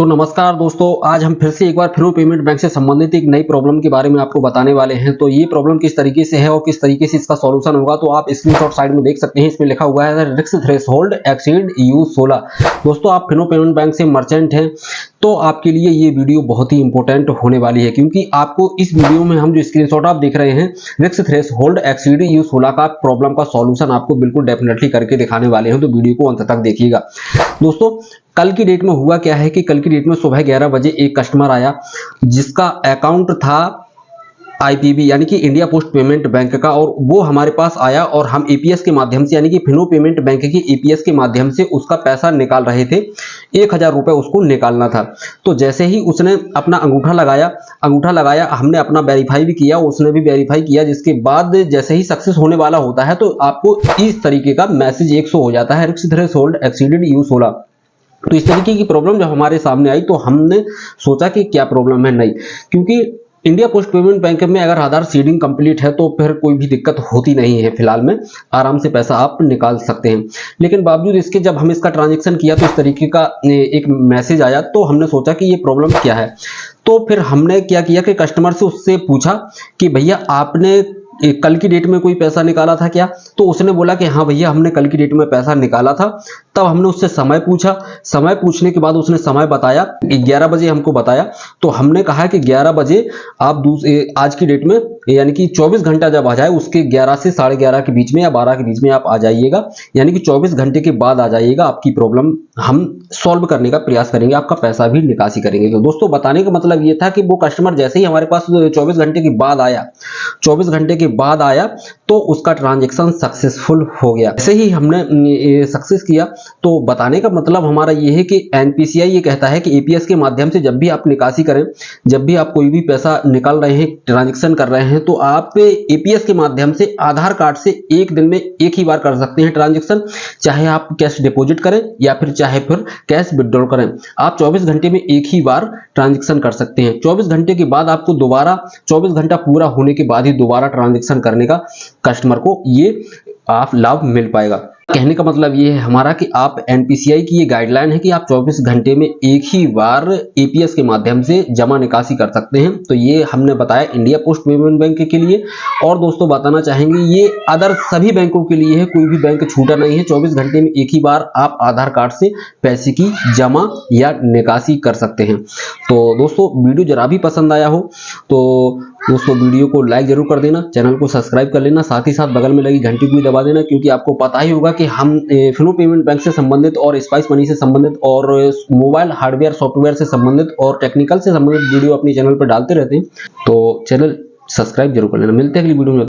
तो नमस्कार दोस्तों, आज हम फिर से एक बार फिनो पेमेंट बैंक से संबंधित एक नई प्रॉब्लम के बारे में आपको बताने वाले हैं। तो ये प्रॉब्लम किस तरीके से है और किस तरीके से इसका सॉल्यूशन होगा, तो आप स्क्रीनशॉट साइड में देख सकते हैं। इसमें लिखा हुआ है रिस्क थ्रेशोल्ड एक्सीड EU16। दोस्तों, आप फिनो पेमेंट बैंक से मर्चेंट हैं तो आपके लिए ये वीडियो बहुत ही इंपॉर्टेंट होने वाली है, क्योंकि आपको इस वीडियो में हम जो स्क्रीनशॉट आप देख रहे हैं रिस्क थ्रेशोल्ड एक्सीड EU16 का प्रॉब्लम का सॉल्यूशन आपको बिल्कुल डेफिनेटली करके दिखाने वाले हैं। तो वीडियो को अंत तक देखिएगा। दोस्तों, कल की डेट में हुआ क्या है कि कल की डेट में सुबह 11 बजे एक कस्टमर आया जिसका अकाउंट था IPB यानी कि इंडिया पोस्ट पेमेंट बैंक का, और वो हमारे पास आया और हम APS के माध्यम से यानी कि फिनो पेमेंट बैंक की APS के माध्यम से उसका पैसा निकाल रहे थे। 1000 रुपए उसको निकालना था। तो जैसे ही उसने अपना अंगूठा लगाया, हमने अपना वेरीफाई भी किया, उसने भी वेरीफाई किया, जिसके बाद जैसे ही सक्सेस होने वाला होता है तो आपको इस तरीके का मैसेज 100 हो जाता है, रिस्क थ्रेशोल्ड एक्सीडेड EU16। तो इस तरीके की प्रॉब्लम जब हमारे सामने आई तो हमने सोचा कि क्या प्रॉब्लम है। नहीं, क्योंकि इंडिया पोस्ट पेमेंट बैंक में अगर आधार सीडिंग कंप्लीट है तो फिर कोई भी दिक्कत होती नहीं है। फिलहाल में आराम से पैसा आप निकाल सकते हैं। लेकिन बावजूद इसके जब हम इसका ट्रांजैक्शन किया तो इस तरीके का एक मैसेज आया, तो हमने सोचा कि ये प्रॉब्लम क्या है। तो फिर हमने क्या किया कि कस्टमर से उससे पूछा कि भैया आपने कल की डेट में कोई पैसा निकाला था क्या? तो उसने बोला कि हाँ भैया, हमने कल की डेट में पैसा निकाला था। तब हमने उससे समय पूछा। समय पूछने के बाद उसने समय बताया, 11 बजे हमको बताया। तो हमने कहा कि 11 बजे आप आज की डेट में यानी कि 24 घंटा जब आ जाए उसके 11 से 11:30 के बीच में या 12 के बीच में आप आ जाइएगा, यानी कि 24 घंटे के बाद आ जाइएगा। आपकी प्रॉब्लम हम सॉल्व करने का प्रयास करेंगे, आपका पैसा भी निकासी करेंगे। तो दोस्तों, बताने का मतलब ये था कि वो कस्टमर जैसे ही हमारे पास 24 घंटे के बाद आया, 24 घंटे के बाद आया तो उसका ट्रांजैक्शन सक्सेसफुल हो गया। जैसे ही हमने सक्सेस किया, तो बताने का मतलब हमारा ये है कि NPCI ये कहता है कि APS के माध्यम से जब भी आप निकासी करें, जब भी आप कोई भी पैसा निकाल रहे हैं, ट्रांजैक्शन कर रहे हैं, तो आप APS के माध्यम से आधार कार्ड से एक दिन में एक ही बार कर सकते हैं ट्रांजैक्शन। चाहे आप कैश डिपॉजिट करें या फिर चाहे फिर कैश विड्रॉल करें, आप 24 घंटे में एक ही बार ट्रांजैक्शन कर सकते हैं। 24 घंटे के बाद आपको दोबारा 24 घंटा पूरा होने के बाद ही दोबारा ट्रांजैक्शन करने का कस्टमर को ये आप लाभ मिल पाएगा। कहने का मतलब ये है हमारा कि आप NPCI की ये गाइडलाइन है कि आप 24 घंटे में एक ही बार APS के माध्यम से जमा निकासी कर सकते हैं। तो ये हमने बताया इंडिया पोस्ट पेमेंट बैंक के लिए। और दोस्तों, बताना चाहेंगे ये अदर सभी बैंकों के लिए है, कोई भी बैंक छूटा नहीं है। 24 घंटे में एक ही बार आप आधार कार्ड से पैसे की जमा या निकासी कर सकते हैं। तो दोस्तों, वीडियो जरा भी पसंद आया हो तो दोस्तों वीडियो को लाइक जरूर कर देना, चैनल को सब्सक्राइब कर लेना, साथ ही साथ बगल में लगी घंटी को भी दबा देना, क्योंकि आपको पता ही होगा कि हम फिनो पेमेंट बैंक से संबंधित और स्पाइस मनी से संबंधित और मोबाइल हार्डवेयर सॉफ्टवेयर से संबंधित और टेक्निकल से संबंधित वीडियो अपने चैनल पर डालते रहते हैं। तो चैनल सब्सक्राइब जरूर कर लेना। मिलते हैं अगली वीडियो में।